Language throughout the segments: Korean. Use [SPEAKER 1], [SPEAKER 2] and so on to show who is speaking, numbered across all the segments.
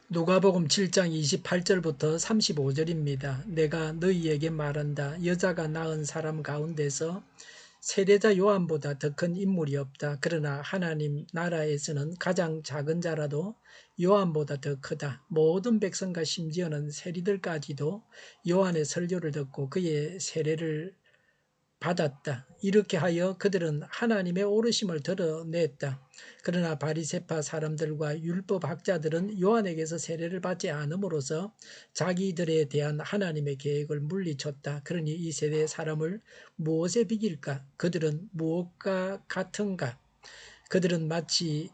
[SPEAKER 1] 누가복음 7장 28절부터 35절입니다. 내가 너희에게 말한다. 여자가 낳은 사람 가운데서 세례자 요한보다 더 큰 인물이 없다. 그러나 하나님 나라에서는 가장 작은 자라도 요한보다 더 크다. 모든 백성과 심지어는 세리들까지도 요한의 설교를 듣고 그의 세례를 받았다. 이렇게 하여 그들은 하나님의 오르심을 드러냈다. 그러나 바리새파 사람들과 율법 학자들은 요한에게서 세례를 받지 않음으로써 자기들에 대한 하나님의 계획을 물리쳤다. 그러니 이 세대의 사람을 무엇에 비길까? 그들은 무엇과 같은가? 그들은 마치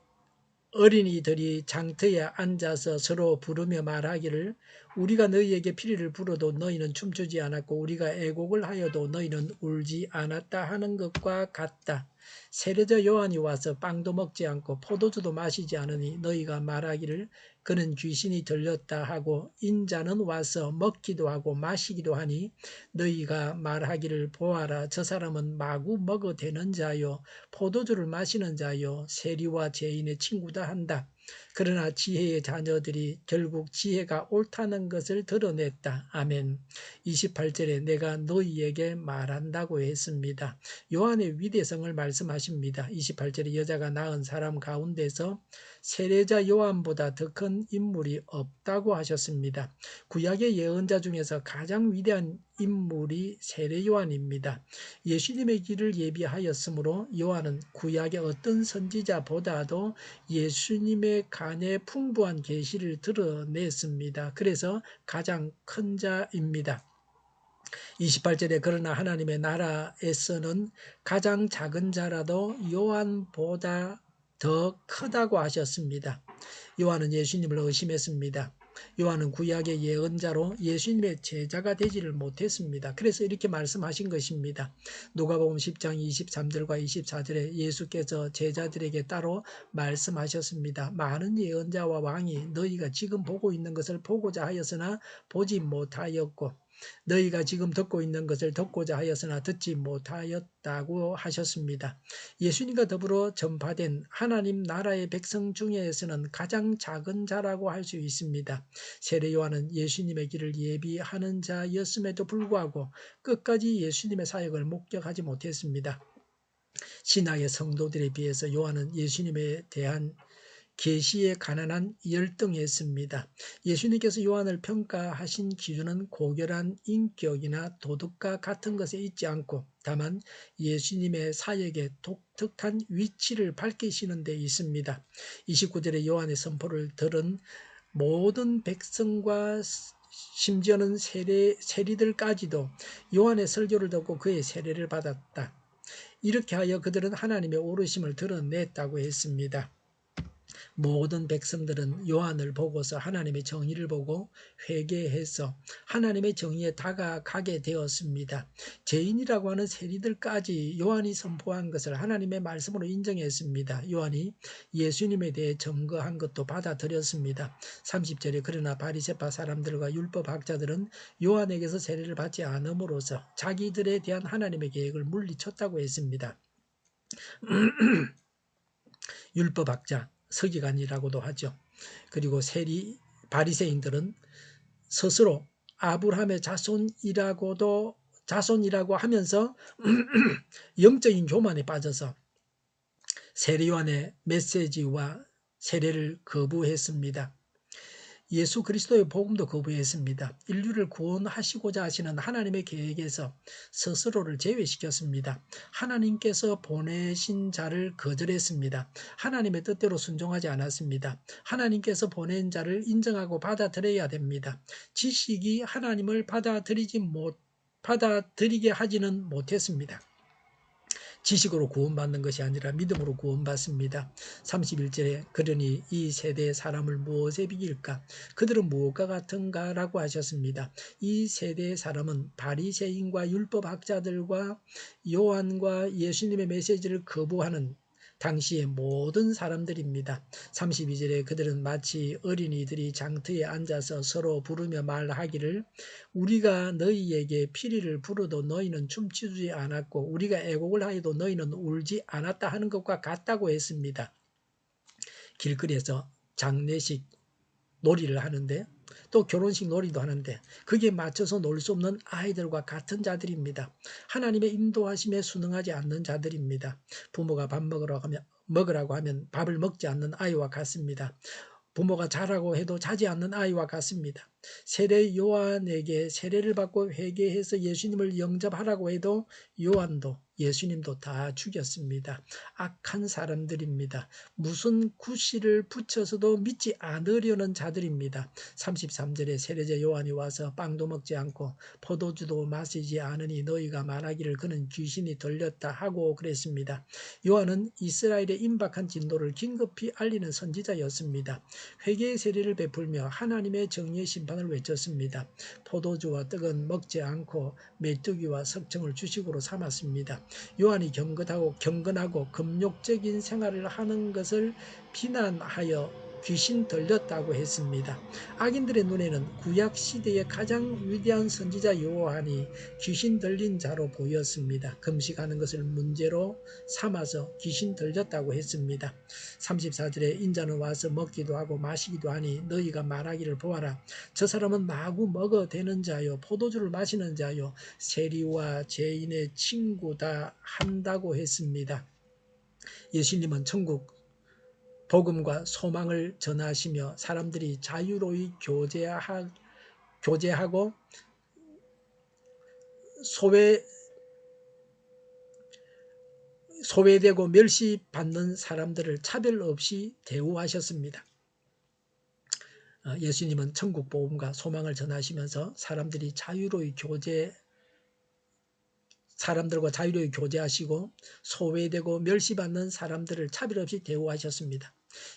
[SPEAKER 1] 어린이들이 장터에 앉아서 서로 부르며 말하기를 우리가 너희에게 피리를 불어도 너희는 춤추지 않았고 우리가 애곡을 하여도 너희는 울지 않았다 하는 것과 같다. 세례자 요한이 와서 빵도 먹지 않고 포도주도 마시지 않으니 너희가 말하기를 그는 귀신이 들렸다 하고 인자는 와서 먹기도 하고 마시기도 하니 너희가 말하기를 보아라 저 사람은 마구 먹어대는 자요 포도주를 마시는 자요 세리와 죄인의 친구다 한다. 그러나 지혜의 자녀들이 결국 지혜가 옳다는 것을 드러냈다. 아멘. 28절에 내가 너희에게 말한다고 했습니다. 요한의 위대성을 말씀하십니다. 28절에 여자가 낳은 사람 가운데서 세례자 요한보다 더 큰 인물이 없다고 하셨습니다. 구약의 예언자 중에서 가장 위대한 인물이 세례 요한입니다. 예수님의 길을 예비하였으므로 요한은 구약의 어떤 선지자보다도 예수님의 간의 풍부한 계시를 드러냈습니다. 그래서 가장 큰 자입니다. 28절에 그러나 하나님의 나라에서는 가장 작은 자라도 요한보다 더 크다고 하셨습니다. 요한은 예수님을 의심했습니다. 요한은 구약의 예언자로 예수님의 제자가 되지를 못했습니다. 그래서 이렇게 말씀하신 것입니다. 누가복음 10장 23절과 24절에 예수께서 제자들에게 따로 말씀하셨습니다. 많은 예언자와 왕이 너희가 지금 보고 있는 것을 보고자 하였으나 보지 못하였고 너희가 지금 듣고 있는 것을 듣고자 하였으나 듣지 못하였다고 하셨습니다. 예수님과 더불어 전파된 하나님 나라의 백성 중에서는 가장 작은 자라고 할 수 있습니다. 세례 요한은 예수님의 길을 예비하는 자였음에도 불구하고 끝까지 예수님의 사역을 목격하지 못했습니다. 신약의 성도들에 비해서 요한은 예수님에 대한 계시에 가난한 열등했습니다. 예수님께서 요한을 평가하신 기준은 고결한 인격이나 도덕과 같은 것에 있지 않고 다만 예수님의 사역의 독특한 위치를 밝히시는 데 있습니다. 29절에 요한의 선포를 들은 모든 백성과 심지어는 세리들까지도 요한의 설교를 듣고 그의 세례를 받았다. 이렇게 하여 그들은 하나님의 오르심을 드러냈다고 했습니다. 모든 백성들은 요한을 보고서 하나님의 정의를 보고 회개해서 하나님의 정의에 다가가게 되었습니다. 죄인이라고 하는 세리들까지 요한이 선포한 것을 하나님의 말씀으로 인정했습니다. 요한이 예수님에 대해 증거한 것도 받아들였습니다. 30절에 그러나 바리새파 사람들과 율법학자들은 요한에게서 세례를 받지 않음으로써 자기들에 대한 하나님의 계획을 물리쳤다고 했습니다. 율법학자, 서기관이라고도 하죠. 그리고 세리, 바리새인들은 스스로 아브라함의 자손이라고 하면서 영적인 교만에 빠져서 세례 요한의 메시지와 세례를 거부했습니다. 예수 그리스도의 복음도 거부했습니다. 인류를 구원하시고자 하시는 하나님의 계획에서 스스로를 제외시켰습니다. 하나님께서 보내신 자를 거절했습니다. 하나님의 뜻대로 순종하지 않았습니다. 하나님께서 보낸 자를 인정하고 받아들여야 됩니다. 지식이 하나님을 받아들이게 하지는 못했습니다. 지식으로 구원받는 것이 아니라 믿음으로 구원받습니다. 31절에 그러니 이 세대의 사람을 무엇에 비길까? 그들은 무엇과 같은가? 라고 하셨습니다. 이 세대의 사람은 바리새인과 율법학자들과 요한과 예수님의 메시지를 거부하는 당시의 모든 사람들입니다. 32절에 그들은 마치 어린이들이 장터에 앉아서 서로 부르며 말하기를 우리가 너희에게 피리를 불어도 너희는 춤추지 않았고 우리가 애곡을 하여도 너희는 울지 않았다 하는 것과 같다고 했습니다. 길거리에서 장례식 놀이를 하는데 또 결혼식 놀이도 하는데 거기에 맞춰서 놀 수 없는 아이들과 같은 자들입니다. 하나님의 인도하심에 순응하지 않는 자들입니다. 부모가 밥 먹으라고 하면 밥을 먹지 않는 아이와 같습니다. 부모가 자라고 해도 자지 않는 아이와 같습니다. 세례 요한에게 세례를 받고 회개해서 예수님을 영접하라고 해도 요한도 예수님도 다 죽였습니다. 악한 사람들입니다. 무슨 구실을 붙여서도 믿지 않으려는 자들입니다. 33절에 세례자 요한이 와서 빵도 먹지 않고 포도주도 마시지 않으니 너희가 말하기를 그는 귀신이 들렸다 하고 그랬습니다. 요한은 이스라엘의 임박한 진노를 긴급히 알리는 선지자였습니다. 회개의 세례를 베풀며 하나님의 정의의 심판을 외쳤습니다. 포도주와 떡은 먹지 않고 메뚜기와 석청을 주식으로 삼았습니다. 요한이 경건하고 금욕적인 생활을 하는 것을 비난하여 귀신 들렸다고 했습니다. 악인들의 눈에는 구약 시대의 가장 위대한 선지자 요한이 귀신 들린 자로 보였습니다. 금식하는 것을 문제로 삼아서 귀신 들렸다고 했습니다. 34절에 인자는 와서 먹기도 하고 마시기도 하니 너희가 말하기를 보아라. 저 사람은 마구 먹어대는 자요 포도주를 마시는 자요 세리와 죄인의 친구다 한다고 했습니다. 예수님은 천국 복음과 소망을 전하시며 사람들이 자유로이 교제하고 소외되고 멸시받는 사람들을 차별 없이 대우하셨습니다. 예수님은 천국 복음과 소망을 전하시면서 사람들과 자유로이 교제하시고 소외되고 멸시받는 사람들을 차별 없이 대우하셨습니다.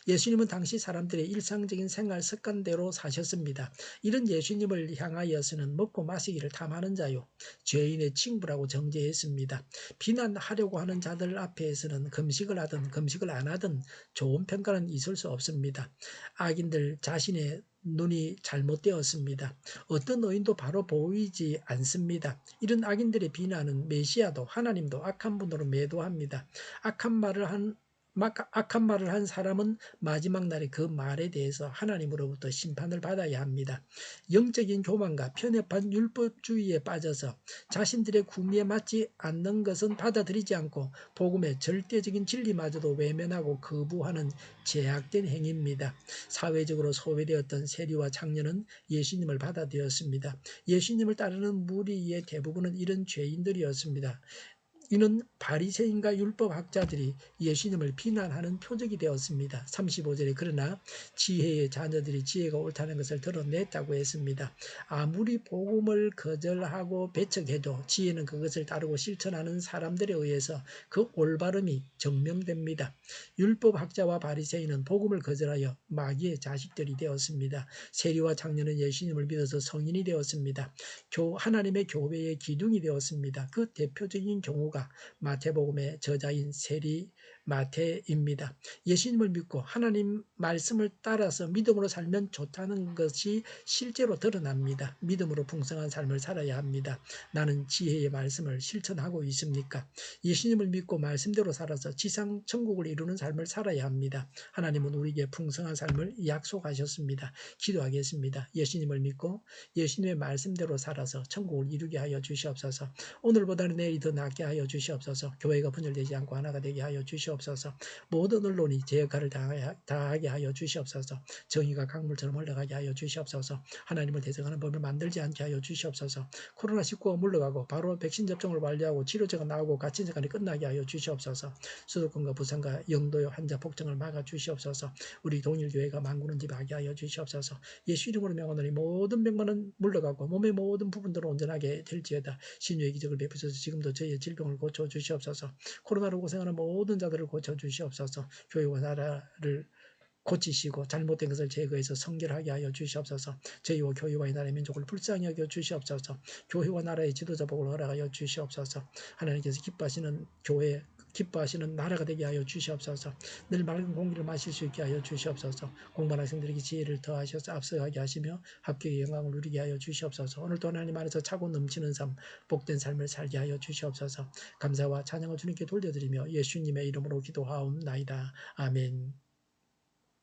[SPEAKER 1] 예수님은 당시 사람들의 일상적인 생활 습관대로 사셨습니다. 이런 예수님을 향하여서는 먹고 마시기를 탐하는 자요 죄인의 친구라고 정죄했습니다. 비난하려고 하는 자들 앞에서는 금식을 하든 금식을 안 하든 좋은 평가는 있을 수 없습니다. 악인들 자신의 눈이 잘못되었습니다. 어떤 의인도 바로 보이지 않습니다. 이런 악인들의 비난은 메시아도 하나님도 악한 분으로 매도합니다. 악한 말을 한 사람은 마지막 날에 그 말에 대해서 하나님으로부터 심판을 받아야 합니다. 영적인 교만과 편협한 율법주의에 빠져서 자신들의 구미에 맞지 않는 것은 받아들이지 않고 복음의 절대적인 진리마저도 외면하고 거부하는 제약된 행위입니다. 사회적으로 소외되었던 세리와 장녀는 예수님을 받아들였습니다. 예수님을 따르는 무리의 대부분은 이런 죄인들이었습니다. 이는 바리새인과 율법학자들이 예수님을 비난하는 표적이 되었습니다. 35절에 그러나 지혜의 자녀들이 지혜가 옳다는 것을 드러냈다고 했습니다. 아무리 복음을 거절하고 배척해도 지혜는 그것을 따르고 실천하는 사람들에 의해서 그 올바름이 증명됩니다. 율법학자와 바리새인은 복음을 거절하여 마귀의 자식들이 되었습니다. 세리와 장녀는 예수님을 믿어서 성인이 되었습니다. 하나님의 교회의 기둥이 되었습니다. 그 대표적인 경우가 마태복음의 저자인 세리 마태입니다. 예수님을 믿고 하나님 말씀을 따라서 믿음으로 살면 좋다는 것이 실제로 드러납니다. 믿음으로 풍성한 삶을 살아야 합니다. 나는 지혜의 말씀을 실천하고 있습니까? 예수님을 믿고 말씀대로 살아서 지상 천국을 이루는 삶을 살아야 합니다. 하나님은 우리에게 풍성한 삶을 약속하셨습니다. 기도하겠습니다. 예수님을 믿고 예수님의 말씀대로 살아서 천국을 이루게 하여 주시옵소서. 오늘보다는 내일이 더 낫게 하여 주시옵소서. 교회가 분열되지 않고 하나가 되게 하여 주시옵소서. 모든 언론이 제 역할을 다하게 하여 주시옵소서. 정의가 강물처럼 흘러가게 하여 주시옵소서. 하나님을 대적하는 법을 만들지 않게 하여 주시옵소서. 코로나19가 물러가고 바로 백신 접종을 완료하고 치료제가 나오고 갇힌 시간이 끝나게 하여 주시옵소서. 수도권과 부산과 영도의 환자 폭증을 막아 주시옵소서. 우리 동일교회가 만군을 지배하게 하여 주시옵소서. 예수 이름으로 명하노니 모든 병만은 물러가고 몸의 모든 부분들은 온전하게 될지어다. 신유의 기적을 베푸셔서 지금도 저희의 질병을 고쳐 주시옵소서. 코로나로 고생하는 모든 자들을 고쳐 주시옵소서. 교회와 나라를 고치시고 잘못된 것을 제거해서 성결하게 하여 주시옵소서. 저희와 교회와 이 나라의 민족을 불쌍히 여겨 주시옵소서. 교회와 나라의 지도자 복을 허락하여 주시옵소서. 하나님께서 기뻐하시는 교회 기뻐하시는 나라가 되게 하여 주시옵소서. 늘 맑은 공기를 마실 수 있게 하여 주시옵소서. 공부하는 학생들에게 지혜를 더하셔서 앞서가게 하시며 합격의 영광을 누리게 하여 주시옵소서. 오늘도 하나님 안에서 차고 넘치는 삶, 복된 삶을 살게 하여 주시옵소서. 감사와 찬양을 주님께 돌려드리며 예수님의 이름으로 기도하옵나이다. 아멘.